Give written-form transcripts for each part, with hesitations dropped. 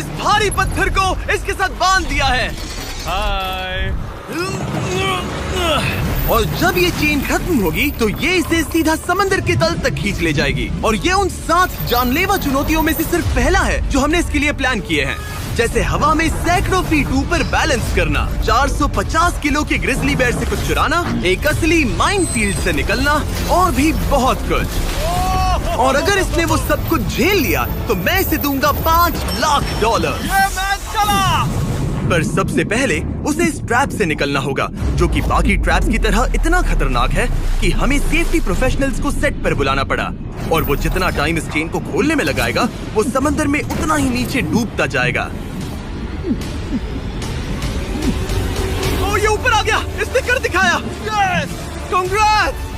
इस भारी पत्थर को इसके साथ बांध दिया है। हाय। और जब ये चेन खत्म होगी तो ये इसे सीधा समंदर के तल तक खींच ले जाएगी। और ये उन 7 जानलेवा चुनौतियों में से सिर्फ पहला है जो हमने इसके लिए प्लान किए हैं, जैसे हवा में सैकड़ों फीट ऊपर बैलेंस करना, 450 किलो के ग्रिजली बेयर से कुछ चुराना, एक असली माइनफील्ड से निकलना और भी बहुत कुछ। और अगर इसने वो सब कुछ झेल लिया तो मैं इसे दूंगा $5 लाख। ये मैच चला। पर सबसे पहले उसे इस ट्रैप से निकलना होगा, जो कि बाकी ट्रैप्स की तरह इतना खतरनाक है कि हमें सेफ्टी प्रोफेशनल्स को सेट पर बुलाना पड़ा। और वो जितना टाइम इस चेन को खोलने में लगाएगा, वो समंदर में उतना ही नीचे डूबता जाएगा। ओ, ये ऊपर आ गया, इसने कर दिखाया। Yes, congrats!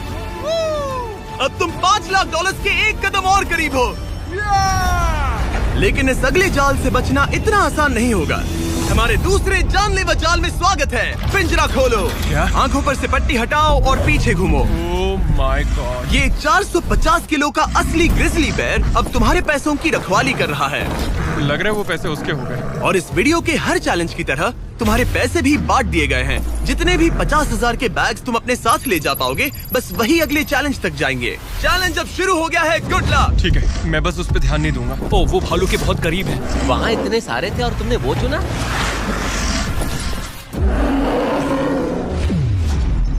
अब तुम $5 लाख के एक कदम और करीब हो। लेकिन इस अगले जाल से बचना इतना आसान नहीं होगा। हमारे दूसरे जानलेवा जाल में स्वागत है। पिंजरा खोलो। क्या? आंखों पर से पट्टी हटाओ और पीछे घूमो। Oh my God. ये 450 किलो का असली ग्रिजली बेयर अब तुम्हारे पैसों की रखवाली कर रहा है। लग रहा है वो पैसे उसके हो गए। और इस वीडियो के हर चैलेंज की तरह तुम्हारे पैसे भी बांट दिए गए हैं। जितने भी 50,000 के बैग्स तुम अपने साथ ले जा पाओगे, बस वही अगले चैलेंज तक जाएंगे। चैलेंज अब शुरू हो गया है। Good luck. ठीक है, मैं बस उस पे ध्यान नहीं दूंगा। ओ, वो भालू के बहुत करीब है। वहाँ इतने सारे थे और तुमने वो चुना।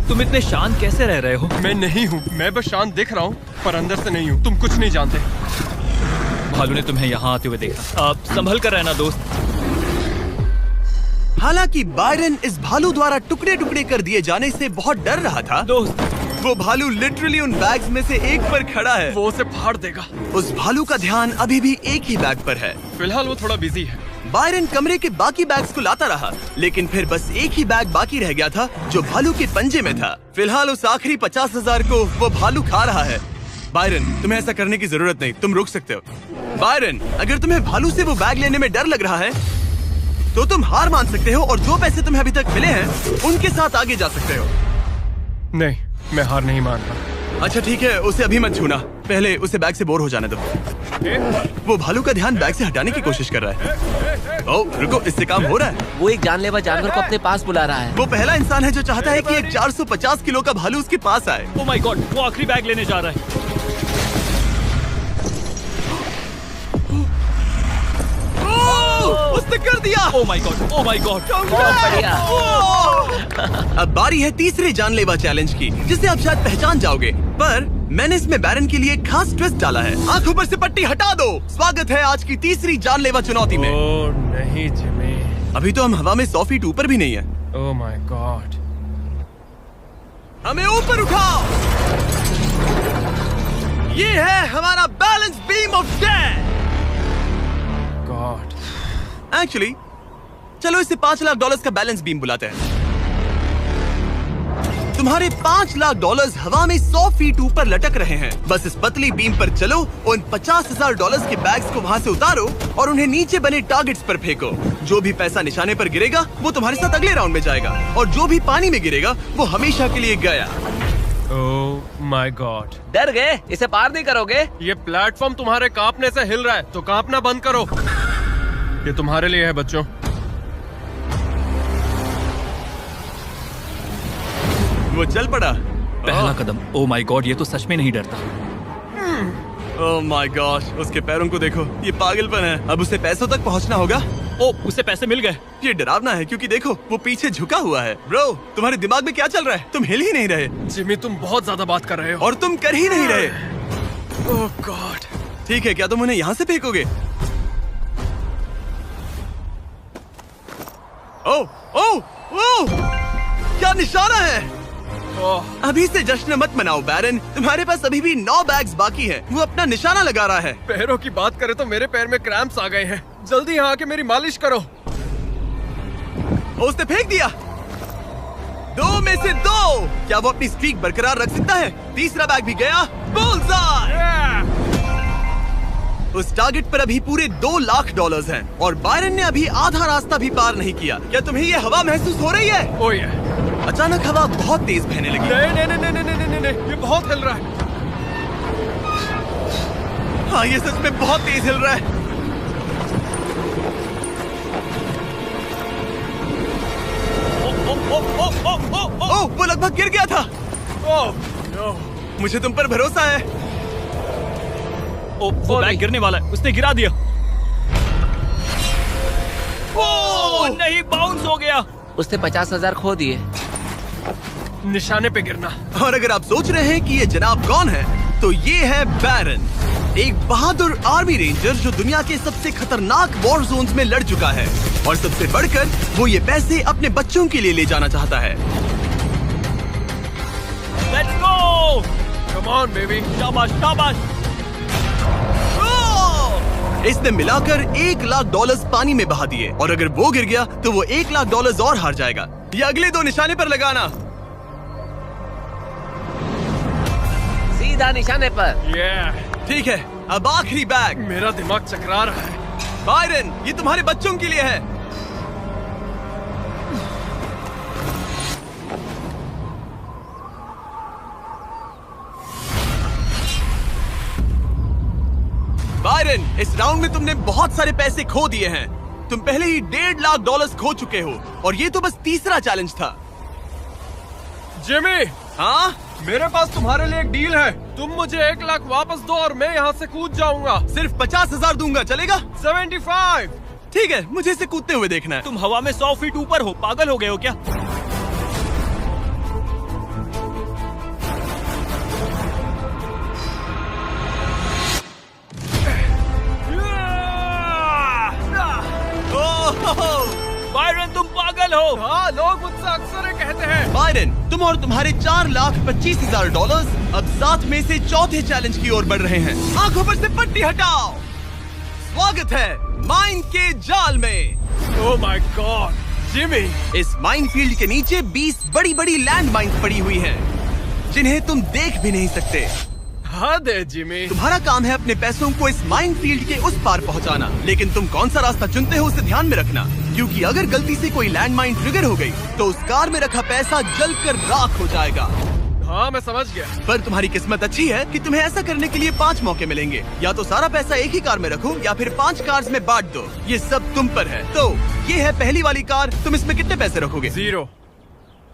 तुम इतने शांत कैसे रह रहे हो? मैं नहीं हूँ, मैं बस शांत दिख रहा हूँ, पर अंदर से नहीं हूँ। तुम कुछ नहीं जानते। भालू ने तुम्हें यहाँ आते हुए देखा। आप संभल कर रहना दोस्त। हालांकि बायरन इस भालू द्वारा टुकड़े टुकड़े कर दिए जाने से बहुत डर रहा था दोस्त, वो भालू लिटरली उन बैग्स में से एक पर खड़ा है। वो उसे फाड़ देगा। उस भालू का ध्यान अभी भी एक ही बैग पर है। फिलहाल वो थोड़ा बिजी है। बायरन कमरे के बाकी बैग्स को लाता रहा, लेकिन फिर बस एक ही बैग बाकी रह गया था जो भालू के पंजे में था। फिलहाल उस आखिरी 50,000 को वो भालू खा रहा है। बायरन, तुम्हें ऐसा करने की जरूरत नहीं, तुम रुक सकते हो। बायरन, अगर तुम्हें भालू से वो बैग लेने में डर लग रहा है तो तुम हार मान सकते हो और जो पैसे तुम्हें अभी तक मिले हैं उनके साथ आगे जा सकते हो। नहीं, मैं हार नहीं मान रहा। अच्छा ठीक है, उसे अभी मत छूना, पहले उसे बैग से बोर हो जाने दो। वो भालू का ध्यान बैग से हटाने की कोशिश कर रहा है। ओह रुको, इससे काम हो रहा है। वो एक जानलेवा जानवर को अपने पास बुला रहा है। वो पहला इंसान है जो चाहता है कि एक 450 किलो का भालू उसके पास आए। ओ माय गॉड, वो आखिरी बैग लेने जा रहा है। उसने कर दिया। Oh my God, oh my God. बहुत बढ़िया। अब बारी है तीसरे जानलेवा चैलेंज की, जिसे आप शायद पहचान जाओगे, पर मैंने इसमें बैरन के लिए एक खास ट्विस्ट डाला है। आंखों पर से पट्टी हटा दो। स्वागत है आज की तीसरी जानलेवा चुनौती में। ओह नहीं जिमी। अभी तो हम हवा में 100 फीट ऊपर भी नहीं है। Oh my God. हमें ऊपर उठाओ। ये है हमारा balance beam of death. God. Actually चलो इसे $5 लाख का बैलेंस बीम बुलाते हैं। तुम्हारे $5 लाख हवा में 100 फीट ऊपर लटक रहे हैं। बस इस पतली बीम पर चलो, उन $50,000 के बैग्स को वहाँ से उतारो और उन्हें नीचे बने टारगेट्स पर फेंको। जो भी पैसा निशाने पर गिरेगा वो तुम्हारे साथ अगले राउंड में जाएगा, और जो भी पानी में गिरेगा वो हमेशा के लिए गया। Oh my God. डर गए? इसे पार नहीं करोगे? ये प्लेटफॉर्म तुम्हारे कांपने से हिल रहा है, तो कांपना बंद करो। ये तुम्हारे लिए है बच्चों। वो चल पड़ा। पहला कदम। ओ माय गॉड, ये तो सच में नहीं डरता। ओह माय गॉश, उसके पैरों को देखो, ये पागलपन है। अब उसे पैसों तक पहुंचना होगा। ओ, उसे पैसे मिल गए। ये डरावना है क्योंकि देखो वो पीछे झुका हुआ है। ब्रो, तुम्हारे दिमाग में क्या चल रहा है? तुम हिल ही नहीं रहे। जिमी तुम बहुत ज्यादा बात कर रहे हो। और तुम कर ही नहीं रहे। ओह गॉड। ठीक है, क्या तुम उन्हें यहाँ से फेंकोगे? ओह ओह ओह, क्या निशाना है? अभी से जश्न मत मनाओ बैरन, तुम्हारे पास अभी भी 9 बैग्स बाकी हैं। वो अपना निशाना लगा रहा है। पैरों की बात करें तो मेरे पैर में क्रैम्प्स आ गए हैं। जल्दी यहाँ आके मेरी मालिश करो। उसने फेंक दिया। 2 में से 2। क्या वो अपनी स्ट्रीक बरकरार रख सकता है? तीसरा बैग भी गया। बुलसआई। उस टारगेट पर अभी पूरे $2 लाख हैं और बायरन ने अभी आधा रास्ता भी पार नहीं किया। क्या तुम्हें ये हवा महसूस हो रही है? ओह ये। अचानक हवा बहुत तेज बहने लगी। नहीं नहीं नहीं नहीं नहीं नहीं नहीं, ये बहुत हिल रहा है। हाँ, ये सच में बहुत तेज हिल रहा है। लगभग गिर गया था। Oh no. मुझे तुम पर भरोसा है। वो बैग गिरने वाला है, उसने गिरा दिया। ओह नहीं, बाउंस हो गया। उसने 50,000 खो दिए। निशाने पे गिरना। और अगर आप सोच रहे हैं कि ये जनाब कौन है, तो ये है बैरन, एक बहादुर आर्मी रेंजर जो दुनिया के सबसे खतरनाक वॉर जोन्स में लड़ चुका है। और सबसे बढ़कर वो ये पैसे अपने बच्चों के लिए ले जाना चाहता है। Let's go. Come on baby. शाबाश शाबाश। इसने मिलाकर $1,00,000 पानी में बहा दिए, और अगर वो गिर गया तो वो $1,00,000 और हार जाएगा। ये अगले 2 निशाने पर लगाना। सीधा निशाने पर। ठीक है, अब आखिरी बैग। मेरा दिमाग चकरा रहा है। बायरन, ये तुम्हारे बच्चों के लिए है। बायरन, इस राउंड में तुमने बहुत सारे पैसे खो दिए हैं। तुम पहले ही $1,50,000 खो चुके हो, और ये तो बस तीसरा चैलेंज था। जिमी, हाँ, मेरे पास तुम्हारे लिए एक डील है। तुम मुझे 1,00,000 वापस दो और मैं यहाँ से कूद जाऊंगा। सिर्फ 50,000 दूंगा, चलेगा? 75। ठीक है, मुझे इसे कूदते हुए देखना है। तुम हवा में 100 फीट ऊपर हो, पागल हो गए हो क्या? बायरन, तुम पागल हो। हाँ, लोग मुझसे अक्सर ये कहते हैं। बायरन, तुम और तुम्हारे $4,25,000 अब 7 में से चौथे चैलेंज की ओर बढ़ रहे हैं। आंखों पर से पट्टी हटाओ। स्वागत है माइन के जाल में। Oh my God, Jimmy. इस माइन फील्ड के नीचे 20 बड़ी बड़ी लैंड माइन्स पड़ी हुई हैं, जिन्हें तुम देख भी नहीं सकते। हद है जिमी। तुम्हारा काम है अपने पैसों को इस माइन फील्ड के उस पार पहुंचाना, लेकिन तुम कौन सा रास्ता चुनते हो उसे ध्यान में रखना, क्योंकि अगर गलती से कोई लैंड माइन ट्रिगर हो गई तो उस कार में रखा पैसा जलकर राख हो जाएगा। हाँ, मैं समझ गया। पर तुम्हारी किस्मत अच्छी है कि तुम्हें ऐसा करने के लिए 5 मौके मिलेंगे। या तो सारा पैसा एक ही कार में रखो, या फिर 5 कार्स में बांट दो। ये सब तुम पर है। तो ये है पहली वाली कार। तुम इसमें कितने पैसे रखोगे? 0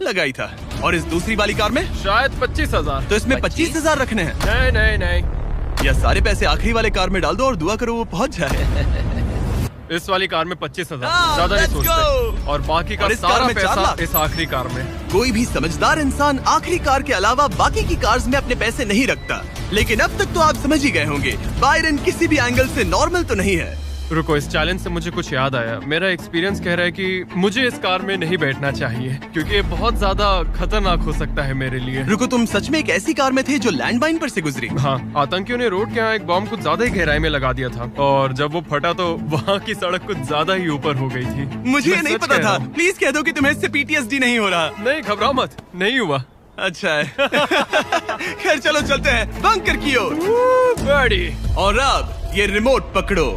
लगाई था। और इस दूसरी वाली कार में शायद 25,000। तो इसमें 25,000 रखने हैं। नहीं नहीं नहीं, या सारे पैसे आखिरी वाले कार में डाल दो और दुआ करो वो पहुंच जाए। इस वाली कार में 25,000, हाँ, ज्यादा नहीं let's सोचते। go। और बाकी का और इस कार सारा में 4 पैसा लाख। इस आखिरी कार में। कोई भी समझदार इंसान आखिरी कार के अलावा बाकी की कार्स में अपने पैसे नहीं रखता। लेकिन अब तक तो आप समझ ही गए होंगे, बायरन किसी भी एंगल से नॉर्मल तो नहीं है। रुको, इस चैलेंज से मुझे कुछ याद आया। मेरा एक्सपीरियंस कह रहा है कि मुझे इस कार में नहीं बैठना चाहिए, क्योंकि ये बहुत ज्यादा खतरनाक हो सकता है मेरे लिए। रुको, तुम सच में एक ऐसी कार में थे जो लैंडमाइन पर से गुजरी? हाँ, आतंकियों ने रोड के यहाँ एक बॉम्ब कुछ ज्यादा ही गहराई में लगा दिया था, और जब वो फटा तो वहाँ की सड़क कुछ ज्यादा ही ऊपर हो गई थी। मुझे ये मैं नहीं सच पता कह रहा था। हूँ। प्लीज कह दो कि तुम्हें इससे PTSD नहीं हो रहा। नहीं, घबराओ मत, नहीं हुआ। अच्छा है। खैर चलो चलते हैं बंकर की ओर। बड़ी। और अब ये रिमोट पकड़ो।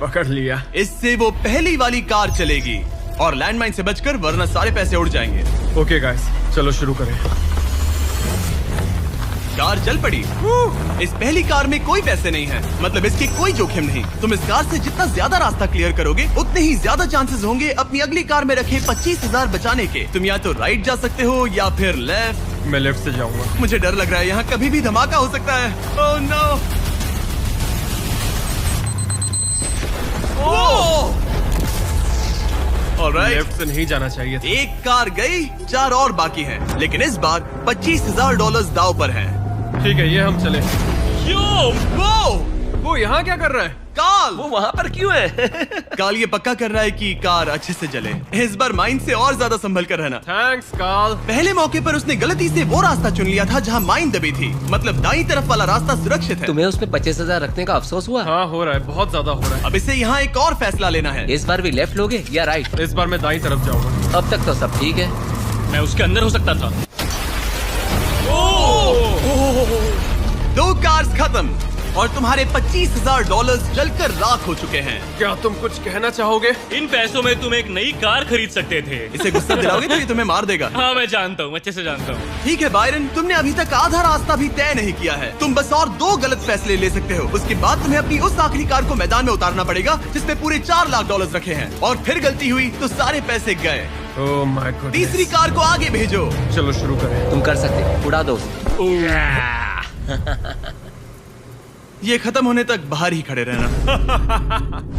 पकड़ लिया। इससे वो पहली वाली कार चलेगी और लैंडमाइन से बचकर, वरना सारे पैसे उड़ जाएंगे। ओके गाइस, चलो शुरू करें। कार चल पड़ी। इस पहली कार में कोई पैसे नहीं है, मतलब इसके कोई जोखिम नहीं। तुम इस कार से जितना ज्यादा रास्ता क्लियर करोगे, उतने ही ज्यादा चांसेस होंगे अपनी अगली कार में रखे 25,000 बचाने के। तुम या तो राइट जा सकते हो या फिर लेफ्ट। मैं लेफ्ट से जाऊंगा। मुझे डर लग रहा है, यहाँ कभी भी धमाका हो सकता है। Oh no. ऑलराइट, लेफ्ट से नहीं जाना चाहिए था। एक कार गई, 4 और बाकी हैं, लेकिन इस बार $25,000 दाव पर हैं। ठीक है, ये हम चले। वो यहाँ क्या कर रहा है? काल, वो वहाँ पर क्यों है? काल ये पक्का कर रहा है कि कार अच्छे से चले। इस बार माइन से और ज्यादा संभल कर रहना। थैंक्स काल। पहले मौके पर उसने गलती से वो रास्ता चुन लिया था जहाँ माइन दबी थी, मतलब दाईं तरफ वाला रास्ता सुरक्षित है। तुम्हें उसमें 25,000 रखने का अफसोस हुआ? हाँ, हो रहा है, बहुत ज्यादा हो रहा अब इसे यहाँ एक और फैसला लेना है। इस बार भी लेफ्ट लोगे या राइट? है। इस बार मैं दाईं तरफ जाऊंगा। अब तक तो सब ठीक है। मैं उसके अंदर हो सकता था। 2 कार्स खत्म और तुम्हारे $25,000 जलकर राख हो चुके हैं। क्या तुम कुछ कहना चाहोगे? इन पैसों में तुम एक नई कार खरीद सकते थे। इसे गुस्सा दिलाओगे तो ये तुम्हें मार देगा। हाँ, मैं जानता हूँ, अच्छे से जानता हूँ। ठीक है बायरन, तुमने अभी तक आधा रास्ता भी तय नहीं किया है। तुम बस और 2 गलत फैसले ले सकते हो। उसके बाद तुम्हें अपनी उस आखिरी कार को मैदान में उतारना पड़ेगा जिसमें पूरे $4 लाख रखे हैं। और फिर गलती हुई तो सारे पैसे गए। Oh my God. तीसरी कार को आगे भेजो। चलो शुरू करें। तुम कर सकते हो, उड़ा दो। ये खत्म होने तक बाहर ही खड़े रहना।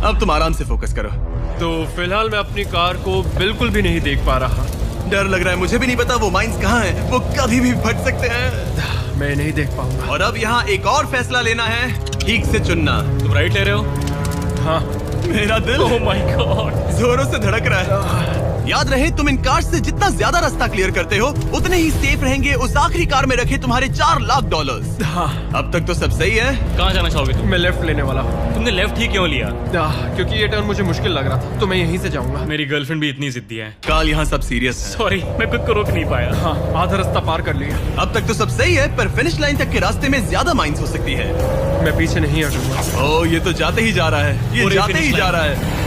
अब तुम आराम से फोकस करो। तो फिलहाल मैं अपनी कार को बिल्कुल भी नहीं देख पा रहा। डर लग रहा है, मुझे भी नहीं पता वो माइंस कहाँ हैं। वो कभी भी फट सकते हैं। मैं नहीं देख पाऊंगा। और अब यहाँ एक और फैसला लेना है, ठीक से चुनना। तुम राइट ले रहे हो? हाँ। मेरा दिल ओह माय गॉड, जोरों से धड़क रहा है। याद रहे, तुम इन कार्स से जितना ज्यादा रास्ता क्लियर करते हो उतने ही सेफ रहेंगे उस आखिरी कार में रखे तुम्हारे $4 लाख। हाँ। अब तक तो सब सही है। कहाँ जाना चाहोगे तुम? मैं लेफ्ट लेने वाला हूँ। तुमने लेफ्ट ही क्यों लिया? क्योंकि ये टर्न मुझे मुश्किल लग रहा था, तो मैं यहीं से जाऊंगा। मेरी गर्लफ्रेंड भी इतनी जिद्दी है। काल यहाँ सब सीरियस है। सॉरी, मैं खुद को रोक नहीं पाया। हाँ, आधा रास्ता पार कर लिया। अब तक तो सब सही है, पर फिनिश लाइन तक के रास्ते में ज्यादा माइंस हो सकती है। मैं पीछे नहीं हटूंगा। ओह, ये तो जाते ही जा रहा है। ये पूरी जाते ही finish जा line। रहा है।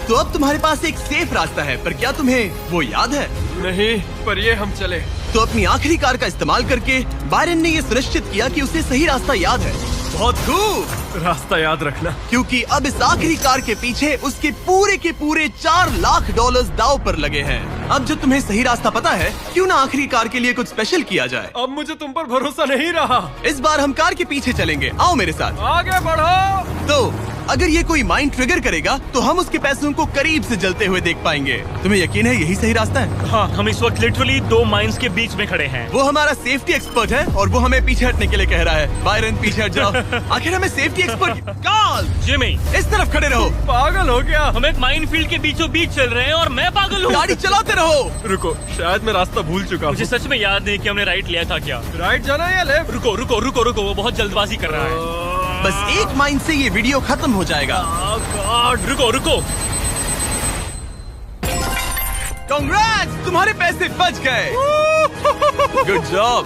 तो अब तुम्हारे पास एक सेफ रास्ता है, पर क्या तुम्हें वो याद है? नहीं, पर ये हम चले। तो अपनी आखिरी कार का इस्तेमाल करके बायरन ने ये सुनिश्चित किया कि उसे सही रास्ता याद है। बहुत खूब। रास्ता याद रखना। क्योंकि अब इस आखिरी कार के पीछे उसके पूरे के पूरे $4 लाख दांव पर लगे हैं। अब जो तुम्हें सही रास्ता पता है, क्यों ना आखिरी कार के लिए कुछ स्पेशल किया जाए। अब मुझे तुम पर भरोसा नहीं रहा। इस बार हम कार के पीछे चलेंगे, आओ मेरे साथ। आगे बढ़ो। तो अगर ये कोई माइंड ट्रिगर करेगा तो हम उसके पैसों को करीब से जलते हुए देख पाएंगे। तुम्हें यकीन है यही सही रास्ता है? हाँ, हम इस वक्त लिटरली 2 माइंस के बीच में खड़े हैं। वो हमारा सेफ्टी एक्सपर्ट है और वो हमें पीछे हटने के लिए कह रहा है। बायरन, पीछे हट जाओ। आखिर हमें सेफ्टी एक्सपर्ट काल जिमी, इस तरफ खड़े रहो। पागल हो गया। हम एक माइन फील्ड के बीचों बीच चल रहे हैं और मैं पागल हूँ। गाड़ी चलाते रहो। रुको, शायद मैं रास्ता भूल चुका हूँ। मुझे सच में याद नहीं कि हमने राइट लिया था क्या। राइट जाना है या लेफ्ट? रुको रुको रुको रुको, वो बहुत जल्दबाजी कर रहा है। बस एक माइंड से ये वीडियो खत्म हो जाएगा। गॉड, रुको रुको। कांग्रेट्स, तुम्हारे पैसे बच गए। Good job.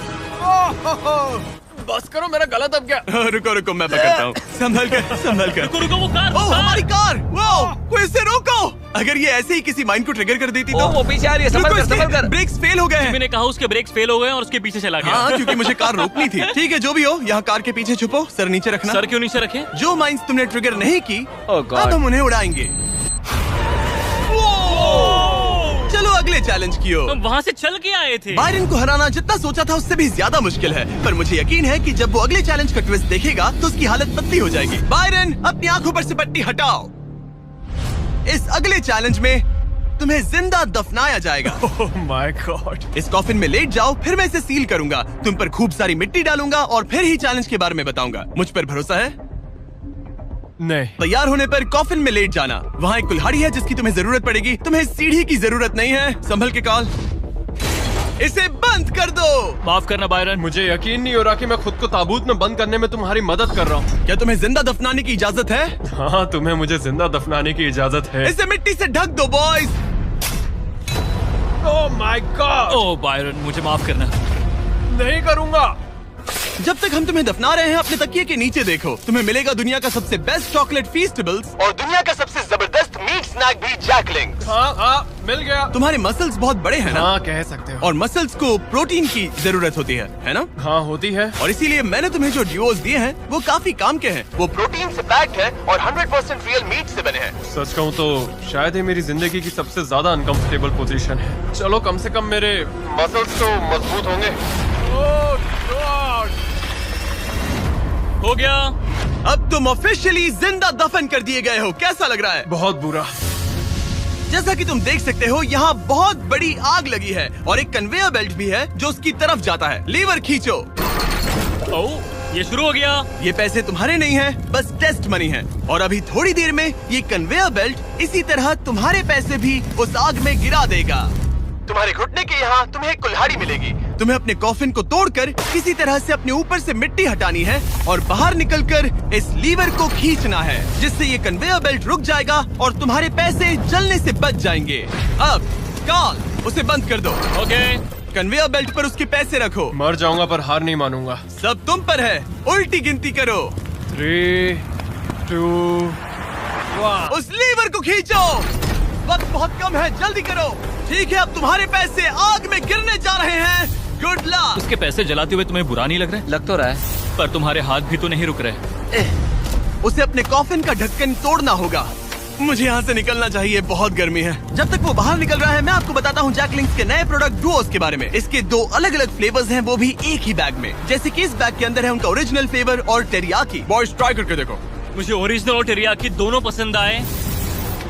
बस करो, मेरा गला दब गया। रुको रुको, मैं पकड़ता हूँ। संभल कर, संभल कर। रुको रुको, वो कार। ओह, हमारी कार। वो इसे रोको। अगर ये ऐसे ही किसी माइंड को ट्रिगर कर देती तो। वो पीछे आ रही है, संभल कर, संभल कर। ब्रेक्स फेल हो गए हैं। मैंने कहा उसके ब्रेक्स फेल हो गए और उसके पीछे चला गया। हाँ, क्योंकि मुझे कार रोकनी थी। ठीक है, जो भी हो, यहाँ कार के पीछे छुपो, सर नीचे रखना। सर क्यों नीचे रखे? जो माइंस तुमने ट्रिगर नहीं की, Oh God। अब हम उन्हें उड़ाएंगे। चलो अगले चैलेंज की ओर। हम वहाँ से चल के आए थे। बायरन को हराना जितना सोचा था उससे भी ज्यादा मुश्किल है, पर मुझे यकीन है कि जब वो अगले चैलेंज का ट्विस्ट देखेगा तो उसकी हालत पतली हो जाएगी। बायरन, अपनी आंखों पर से पट्टी हटाओ। इस अगले चैलेंज में तुम्हें जिंदा दफनाया जाएगा। Oh my God. इस कॉफिन में लेट जाओ, फिर मैं इसे सील करूंगा, तुम पर खूब सारी मिट्टी डालूंगा और फिर ही चैलेंज के बारे में बताऊंगा। मुझ पर भरोसा है? नहीं। तैयार होने पर कॉफिन में लेट जाना। वहाँ एक कुल्हाड़ी है जिसकी तुम्हें जरूरत पड़ेगी। तुम्हें सीढ़ी की जरूरत नहीं है। संभल के कॉल, इसे बंद कर दो। माफ करना बायरन, मुझे यकीन नहीं हो रहा कि मैं खुद को ताबूत में बंद करने में तुम्हारी मदद कर रहा हूँ। क्या तुम्हें जिंदा दफनाने की इजाजत है? हाँ, तुम्हें मुझे जिंदा दफनाने की इजाजत है। इसे मिट्टी से ढक दो boys. Oh my God. Oh Byron, मुझे माफ करना। नहीं करूँगा। जब तक हम तुम्हें दफना रहे हैं, अपने तकिए के नीचे देखो। तुम्हें मिलेगा दुनिया का सबसे बेस्ट चॉकलेट फीस्टेबल्स और दुनिया का सबसे जबरदस्त मीट स्नैक भी, जैकलिंग्स। हाँ, मिल गया। तुम्हारे मसल्स बहुत बड़े हैं ना? हाँ, कह सकते हो। और मसल्स को प्रोटीन की जरूरत होती है ना? हाँ, होती है। और इसीलिए मैंने तुम्हें जो ड्यूओस दिए हैं वो काफी काम के हैं। वो प्रोटीन से पैक्ड है और 100% रियल मीट से बने हैं। सच कहूँ तो शायद ये मेरी जिंदगी की सबसे ज्यादा अनकंफर्टेबल पोजीशन है। चलो, कम से कम मेरे मसल्स तो मजबूत होंगे। ओह गॉड, हो गया। अब तुम ऑफिशियली जिंदा दफन कर दिए गए हो। कैसा लग रहा है? बहुत बुरा। जैसा कि तुम देख सकते हो, यहाँ बहुत बड़ी आग लगी है और एक कन्वेयर बेल्ट भी है जो उसकी तरफ जाता है। लीवर खींचो। ओह, ये शुरू हो गया। ये पैसे तुम्हारे नहीं हैं, बस टेस्ट मनी है। और अभी थोड़ी देर में ये कन्वेयर बेल्ट इसी तरह तुम्हारे पैसे भी उस आग में गिरा देगा। तुम्हारे घुटने के यहाँ तुम्हें एक कुल्हाड़ी मिलेगी। तुम्हें अपने कॉफिन को तोड़कर किसी तरह से अपने ऊपर से मिट्टी हटानी है और बाहर निकलकर इस लीवर को खींचना है, जिससे ये कन्वेयर बेल्ट रुक जाएगा और तुम्हारे पैसे जलने से बच जाएंगे। अब कॉल, उसे बंद कर दो। ओके। कन्वेयर बेल्ट पर उसके पैसे रखो। मर जाऊंगा पर हार नहीं मानूंगा। सब तुम पर है। उल्टी गिनती करो। 3, 2, 1। उस लीवर को खींचो। वक्त बहुत कम है, जल्दी करो। ठीक है, अब तुम्हारे पैसे आग में गिरने जा रहे हैं। Good luck. उसके पैसे जलाते हुए तुम्हें बुरा नहीं लग रहा है? लग तो रहा है। पर तुम्हारे हाथ भी तो नहीं रुक रहे। उसे अपने कॉफिन का ढक्कन तोड़ना होगा। मुझे यहाँ से निकलना चाहिए, बहुत गर्मी है। जब तक वो बाहर निकल रहा है, मैं आपको बताता हूँ जैक लिंक्स के नए प्रोडक्ट डुओस के बारे में। इसके 2 अलग अलग फ्लेवर्स हैं, वो भी एक ही बैग में। जैसे कि इस बैग के अंदर है उनका ओरिजिनल फ्लेवर और टेरियाकी। बॉयज ट्राई करके देखो। मुझे ओरिजिनल और टेरियाकी दोनों पसंद आए।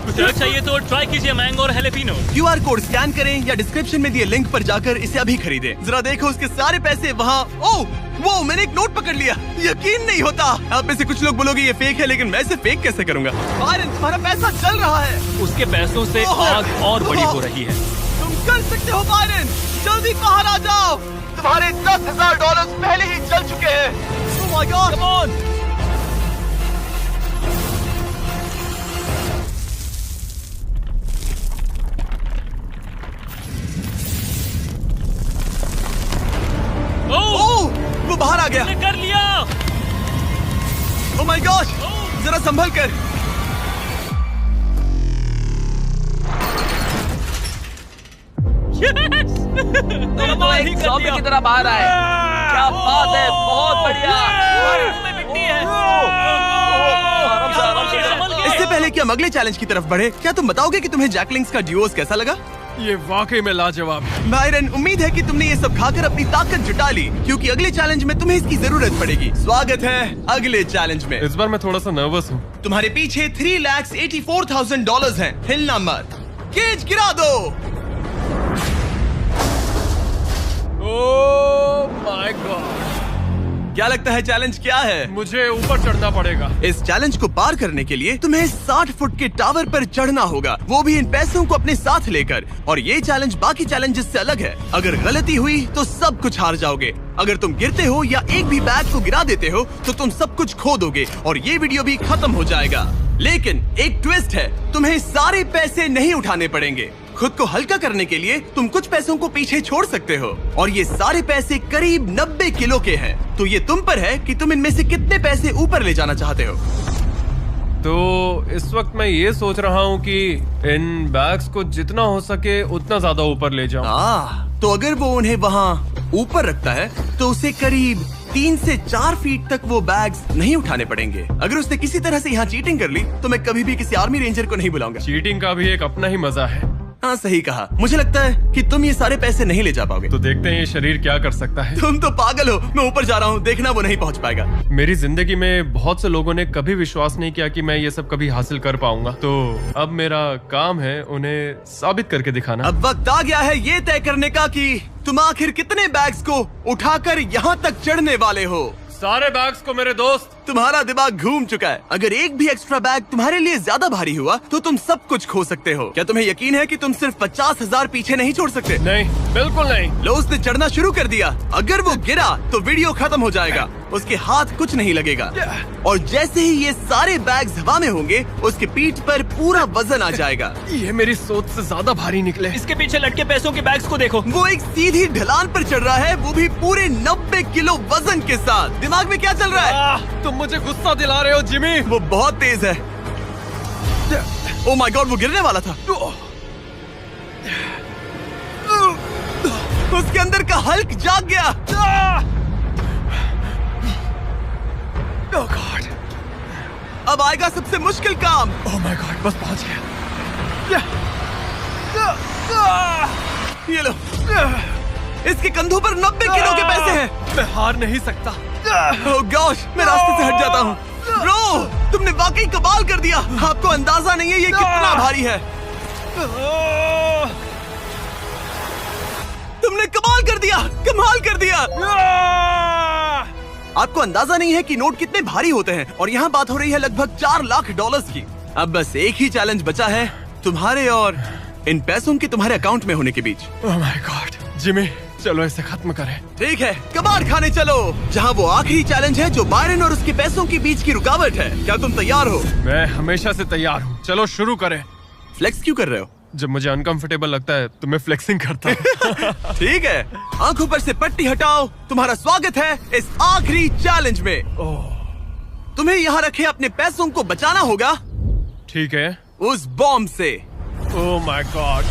कुछ अलग चाहिए तो ट्राई कीजिए मैंगो और हैलेपिनो। QR कोड स्कैन करें या डिस्क्रिप्शन में दिए लिंक पर जाकर इसे अभी खरीदें। जरा देखो उसके सारे पैसे वहाँ। ओह वो मैंने एक नोट पकड़ लिया, यकीन नहीं होता। आप में से कुछ लोग बोलोगे ये फेक है, लेकिन मैं इसे फेक कैसे करूँगा? बायरन तुम्हारा पैसा चल रहा है। उसके पैसों से आग और बड़ी हो रही है। तुम कर सकते हो बायरन, जल्दी बाहर आ जाओ। तुम्हारे $10,000 पहले ही चल चुके हैं। Oh my God, come on! ओह, वो बाहर आ गया। कर लिया। Oh my gosh, जरा संभल कर। तुम तो एक ज़ॉम्बी की तरह बाहर आए। क्या बात है, बहुत बढ़िया। इससे पहले कि हम अगले चैलेंज की तरफ बढ़े, क्या तुम बताओगे कि तुम्हें जैक लिंक्स का ड्यूओस कैसा लगा? ये वाकई में लाजवाब है। बायरन, उम्मीद है कि तुमने ये सब खाकर अपनी ताकत जुटा ली, क्योंकि अगले चैलेंज में तुम्हें इसकी जरूरत पड़ेगी। स्वागत है अगले चैलेंज में। इस बार मैं थोड़ा सा नर्वस हूँ। तुम्हारे पीछे $3,84,000 हैं। हिलना मत। केज गिरा दो। Oh my God. क्या लगता है चैलेंज क्या है? मुझे ऊपर चढ़ना पड़ेगा। इस चैलेंज को पार करने के लिए तुम्हें 60 फुट के टावर पर चढ़ना होगा, वो भी इन पैसों को अपने साथ लेकर। और ये चैलेंज बाकी चैलेंजेस से अलग है। अगर गलती हुई तो सब कुछ हार जाओगे। अगर तुम गिरते हो या एक भी बैग को गिरा देते हो तो तुम सब कुछ खो दोगे और ये वीडियो भी खत्म हो जाएगा। लेकिन एक ट्विस्ट है, तुम्हें सारे पैसे नहीं उठाने पड़ेंगे। खुद को हल्का करने के लिए तुम कुछ पैसों को पीछे छोड़ सकते हो और ये सारे पैसे करीब 90 किलो के हैं। तो ये तुम पर है कि तुम इनमें से कितने पैसे ऊपर ले जाना चाहते हो। तो इस वक्त मैं ये सोच रहा हूँ कि इन बैग्स को जितना हो सके उतना ज्यादा ऊपर ले जाऊँ। तो अगर वो उन्हें वहाँ ऊपर रखता है तो उसे करीब 3 से 4 फीट तक वो बैग्स नहीं उठाने पड़ेंगे। अगर उसने किसी तरह से यहाँ चीटिंग कर ली तो मैं कभी भी किसी आर्मी रेंजर को नहीं बुलाऊंगा। चीटिंग का भी एक अपना ही मजा है। हाँ सही कहा। मुझे लगता है कि तुम ये सारे पैसे नहीं ले जा पाओगे। तो देखते हैं ये शरीर क्या कर सकता है। तुम तो पागल हो। मैं ऊपर जा रहा हूँ, देखना वो नहीं पहुँच पाएगा। मेरी जिंदगी में बहुत से लोगों ने कभी विश्वास नहीं किया कि मैं ये सब कभी हासिल कर पाऊंगा। तो अब मेरा काम है उन्हें साबित करके दिखाना। अब वक्त आ गया है ये तय करने का कि तुम आखिर कितने बैग्स को उठाकर यहाँ तक चढ़ने वाले हो। सारे बैग्स को मेरे दोस्त। तुम्हारा दिमाग घूम चुका है। अगर एक भी एक्स्ट्रा बैग तुम्हारे लिए ज्यादा भारी हुआ तो तुम सब कुछ खो सकते हो। क्या तुम्हें यकीन है कि तुम सिर्फ 50,000 पीछे नहीं छोड़ सकते? नहीं, बिल्कुल नहीं। लो उसने चढ़ना शुरू कर दिया। अगर वो गिरा तो वीडियो खत्म हो जाएगा। उसके हाथ कुछ नहीं लगेगा और जैसे ही ये सारे बैग्स हवा में होंगे उसके पीठ पर पूरा वजन आ जाएगा। ये मेरी सोच से ज्यादा भारी निकले। इसके पीछे लटके पैसों के बैग्स को देखो। वो एक सीधी ढलान पर चढ़ रहा है, वो भी पूरे 90 किलो वजन के साथ। दिमाग में क्या चल रहा है? तुम मुझे गुस्सा दिला रहे हो जिमी। वो बहुत तेज है। ओह माय गॉड, वो गिरने वाला था। उसके अंदर का हल्क जाग गया। ओह गॉड, अब आएगा सबसे मुश्किल काम। ओह माय गॉड, बस पहुंच गया। ये लो, इसके कंधों पर 90 किलो के पैसे हैं। मैं हार नहीं सकता। ओह गॉश, मैं रास्ते से हट जाता हूँ। ब्रो, तुमने वाकई कमाल कर दिया। आपको अंदाजा नहीं है ये कितना भारी है। तुमने कमाल कर दिया, कमाल कर दिया। आपको अंदाजा नहीं है कि नोट कितने भारी होते हैं और यहाँ बात हो रही है लगभग $4 लाख की। अब बस एक ही चैलेंज बचा है, तुम्हारे और इन पैसों के तुम्हारे अकाउंट में होने के बीच। ओह माय गॉड, जिमी चलो इसे खत्म करें। ठीक है, कबाड़ खाने चलो, जहाँ वो आखिरी चैलेंज है जो बायरन और उसके पैसों के बीच की रुकावट है। क्या तुम तैयार हो? मैं हमेशा से तैयार हूँ। चलो शुरू करें। फ्लेक्स क्यों कर रहे हो? जब मुझे अनकंफर्टेबल लगता है तो मैं फ्लेक्सिंग करता हूँ। ठीक है, आंखों पर से पट्टी हटाओ। तुम्हारा स्वागत है इस आखिरी चैलेंज में। तुम्हें यहाँ रखे अपने पैसों को बचाना होगा। ठीक है। उस बॉम्ब से। Oh my God.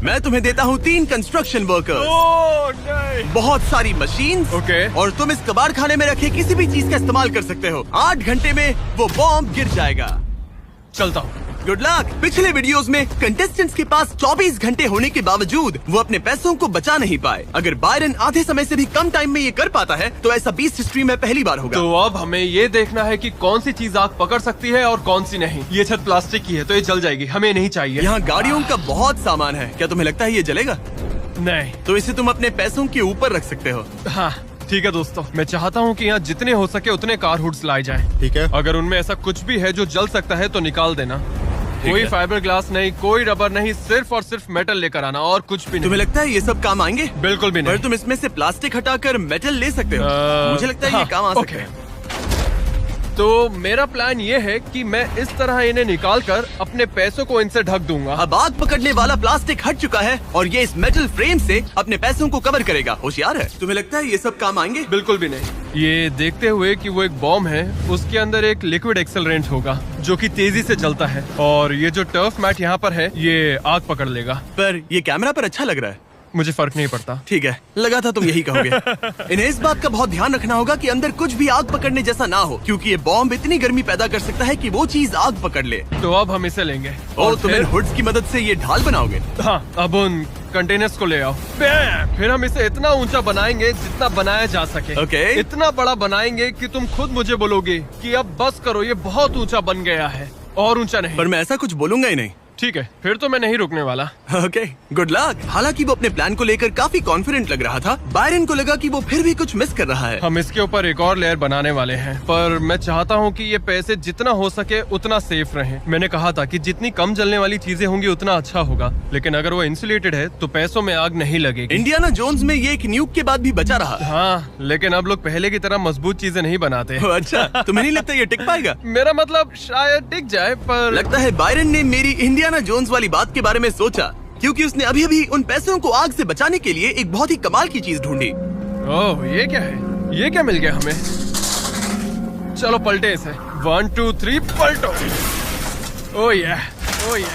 मैं तुम्हें देता हूँ 3 कंस्ट्रक्शन वर्कर्स, ओह नहीं। बहुत सारी मशीन्स, ओके। और तुम इस कबाड़ खाने में रखे किसी भी चीज का इस्तेमाल कर सकते हो। 8 घंटे में वो बॉम्ब गिर जाएगा। चलता हूँ। Good luck. पिछले वीडियोस में कंटेस्टेंट्स के पास 24 घंटे होने के बावजूद वो अपने पैसों को बचा नहीं पाए। अगर बायरन आधे समय से भी कम टाइम में ये कर पाता है तो ऐसा बीस्ट हिस्ट्री में पहली बार होगा। तो अब हमें ये देखना है कि कौन सी चीज आग पकड़ सकती है और कौन सी नहीं। ये छत प्लास्टिक की है तो ये जल जाएगी, हमें नहीं चाहिए। यहाँ गाड़ियों का बहुत सामान है, क्या तुम्हें लगता है ये जलेगा? नहीं। तो इसे तुम अपने पैसों के ऊपर रख सकते हो। हाँ ठीक है दोस्तों, मैं चाहता हूँ कि यहाँ जितने हो सके उतने कार हुड्स लाए जाएं। ठीक है। अगर उनमें ऐसा कुछ भी है जो जल सकता है तो निकाल देना। कोई है। फाइबर ग्लास नहीं, कोई रबर नहीं, सिर्फ और सिर्फ मेटल लेकर आना और कुछ भी नहीं। तुम्हें लगता है ये सब काम आएंगे? बिल्कुल भी पर नहीं। तुम इसमें से प्लास्टिक हटाकर मेटल ले सकते हो। मुझे लगता है ये हाँ, काम आ सकता ओके। है। तो मेरा प्लान ये है कि मैं इस तरह इन्हें निकाल कर अपने पैसों को इनसे ढक दूंगा। अब आग पकड़ने वाला प्लास्टिक हट चुका है और ये इस मेटल फ्रेम से अपने पैसों को कवर करेगा। होशियार है। तुम्हें लगता है ये सब काम आएंगे? बिल्कुल भी नहीं। ये देखते हुए कि वो एक बॉम्ब है, उसके अंदर एक लिक्विड एक्सेलरेंट होगा जो कि तेजी से चलता है और ये जो टर्फ मैट यहाँ पर है ये आग पकड़ लेगा। पर ये कैमरा पर अच्छा लग रहा है। मुझे फर्क नहीं पड़ता। ठीक है, लगा था तुम यही कहोगे। इन्हें इस बात का बहुत ध्यान रखना होगा कि अंदर कुछ भी आग पकड़ने जैसा ना हो, क्योंकि ये बॉम्ब इतनी गर्मी पैदा कर सकता है कि वो चीज आग पकड़ ले। तो अब हम इसे लेंगे और तुम इन हुड्स की मदद से ये ढाल बनाओगे। हाँ, अब उन कंटेनर्स को ले आओ। फिर हम इसे इतना ऊंचा बनाएंगे जितना बनाया जा सके। ओके। इतना बड़ा बनाएंगे कि तुम खुद मुझे बोलोगे कि अब बस करो, ये बहुत ऊंचा बन गया है। और ऊंचा नहीं। पर मैं ऐसा कुछ बोलूंगा ही नहीं। ठीक है, फिर तो मैं नहीं रुकने वाला। Okay, good luck. हालांकि वो अपने प्लान को लेकर काफी कॉन्फिडेंट लग रहा था, बायरन को लगा कि वो फिर भी कुछ मिस कर रहा है। हम इसके ऊपर एक और लेयर बनाने वाले हैं, पर मैं चाहता हूँ कि ये पैसे जितना हो सके उतना सेफ रहें। मैंने कहा था कि जितनी कम जलने वाली चीजें होंगी उतना अच्छा होगा, लेकिन अगर वो इंसुलेटेड है तो पैसों में आग नहीं लगेगी। इंडियाना जोन्स में ये एक न्यूक के बाद भी बचा रहा। हाँ, लेकिन अब लोग पहले की तरह मजबूत चीजें नहीं बनाते। अच्छा, तुम्हें नहीं लगता ये टिक पाएगा? मेरा मतलब शायद टिक जाए, पर लगता है बायरन ने मेरी इंडियाना जोन्स वाली बात के बारे में सोचा, क्योंकि उसने अभी अभी उन पैसों को आग से बचाने के लिए एक बहुत ही कमाल की चीज ढूंढी। ओह, ये क्या है? ये क्या मिल गया हमें? चलो पलटे इसे। 1 2 3 पलटो। ओह या, ओह या,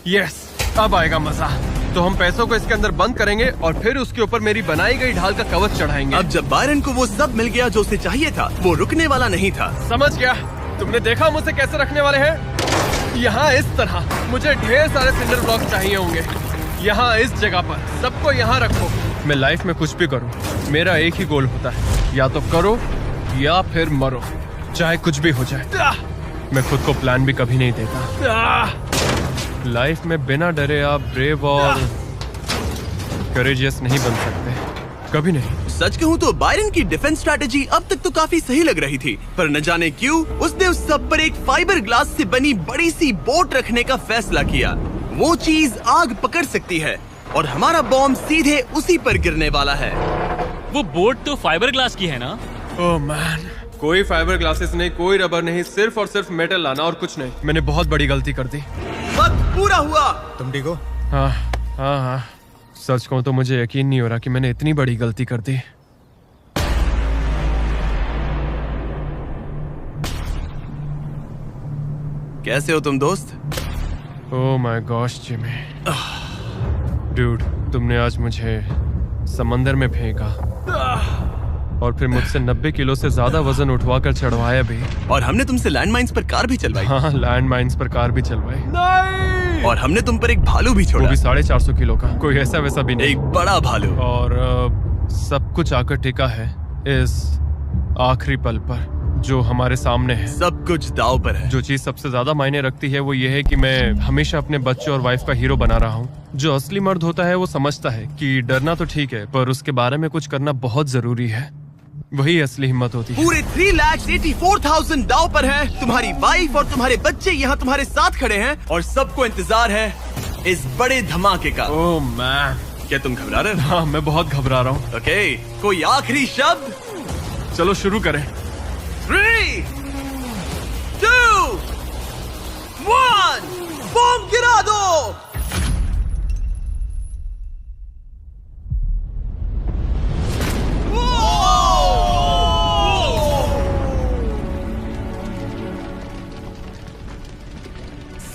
यस, अब आएगा मजा। तो हम पैसों को इसके अंदर बंद करेंगे और फिर उसके ऊपर मेरी बनाई गई ढाल का कवच चढ़ाएंगे। अब जब बायरन को वो सब मिल गया जो उसे चाहिए था, वो रुकने वाला नहीं था। समझ गया। तुमने देखा मुझे कैसे रखने वाले हैं? यहाँ इस तरह मुझे ढेर सारे सिंडर ब्लॉक चाहिए होंगे। यहाँ इस जगह पर सबको यहाँ रखो। मैं लाइफ में कुछ भी करूँ, मेरा एक ही गोल होता है, या तो करो या फिर मरो, चाहे कुछ भी हो जाए। मैं खुद को प्लान भी कभी नहीं देता। लाइफ में बिना डरे आप ब्रेव और करेजियस नहीं बन सकते, कभी नहीं। सच कहूँ तो बायरन की डिफेंस स्ट्रैटेजी अब तक तो काफी सही लग रही थी, पर न जाने क्यों उसने उस सब पर एक फाइबर ग्लास से बनी बड़ी सी बोट रखने का फैसला किया। वो चीज आग पकड़ सकती है और हमारा बॉम्ब सीधे उसी पर गिरने वाला है। वो बोट तो फाइबर ग्लास की है ना? ओह मैन, कोई फाइबर ग्लासेस नहीं, कोई रबर नहीं, सिर्फ और सिर्फ मेटल लाना और कुछ नहीं। मैंने बहुत बड़ी गलती कर दी। वक्त पूरा हुआ। तुम ठीक हो? हाँ हाँ हाँ, सच कहूँ तो मुझे यकीन नहीं हो रहा कि मैंने इतनी बड़ी गलती कर दी। कैसे हो तुम दोस्त? Oh my gosh Jimmy, dude, तुमने आज मुझे समंदर में फेंका और फिर मुझसे 90 किलो से ज्यादा वजन उठवा कर चढ़वाया भी। और हमने तुमसे लैंडमाइंस पर कार भी चलवाई। हाँ, लैंड माइन्स पर कार भी चलवाई। नहीं! और हमने तुम पर एक भालू भी वो छोड़ा। भी 450 किलो का, कोई ऐसा वैसा भी नहीं। एक बड़ा भालू। और सब कुछ आकर टिका है इस आखिरी पल पर जो हमारे सामने है। सब कुछ दाव पर है। जो चीज सबसे ज्यादा मायने रखती है वो ये है कि मैं हमेशा अपने बच्चों और वाइफ का हीरो बना रहा हूँ। जो असली मर्द होता है वो समझता है कि डरना तो ठीक है, पर उसके बारे में कुछ करना बहुत जरूरी है। वही असली हिम्मत होती है। पूरे 3,84,000 दाव पर है। तुम्हारी वाइफ और तुम्हारे बच्चे यहाँ तुम्हारे साथ खड़े हैं और सबको इंतजार है इस बड़े धमाके का। ओह मैन, क्या तुम घबरा रहे हो? हाँ, मैं बहुत घबरा रहा हूँ। ओके, कोई आखिरी शब्द? चलो शुरू करें। 3, 2, 1, बॉम्ब गिरा दो।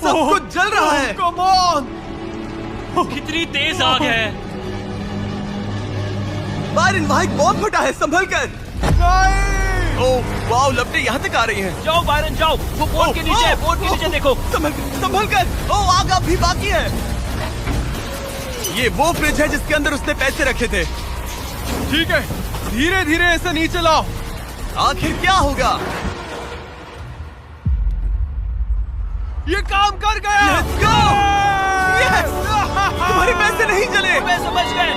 सब कुछ जल रहा है। Come on! कितनी तेज आग है। बायरन, वहाँ एक बॉम्ब फटा है, संभल कर। नहीं! ओह वाओ, लपटें यहाँ तक आ रही हैं। जाओ बायरन जाओ, वो बोर्ड के नीचे है, बोर्ड के नीचे देखो। संभल कर। ओह आग अभी बाकी है। ये वो फ्रिज है जिसके अंदर उसने पैसे रखे थे। ठीक है, धीरे धीरे इसे नीचे लाओ। आखिर क्या होगा? ये काम कर गया। Let's go! Yes! तुम्हारे पैसे नहीं चले। मैं समझ गए।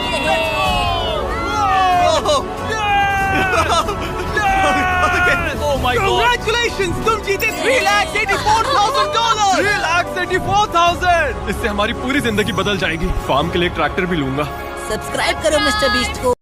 Oh my God! Congratulations! तुम जीते $3,84,000। $3,84,000। इससे हमारी पूरी जिंदगी बदल जाएगी। फार्म के लिए ट्रैक्टर भी लूंगा। सब्सक्राइब करो मिस्टर बीस्ट को।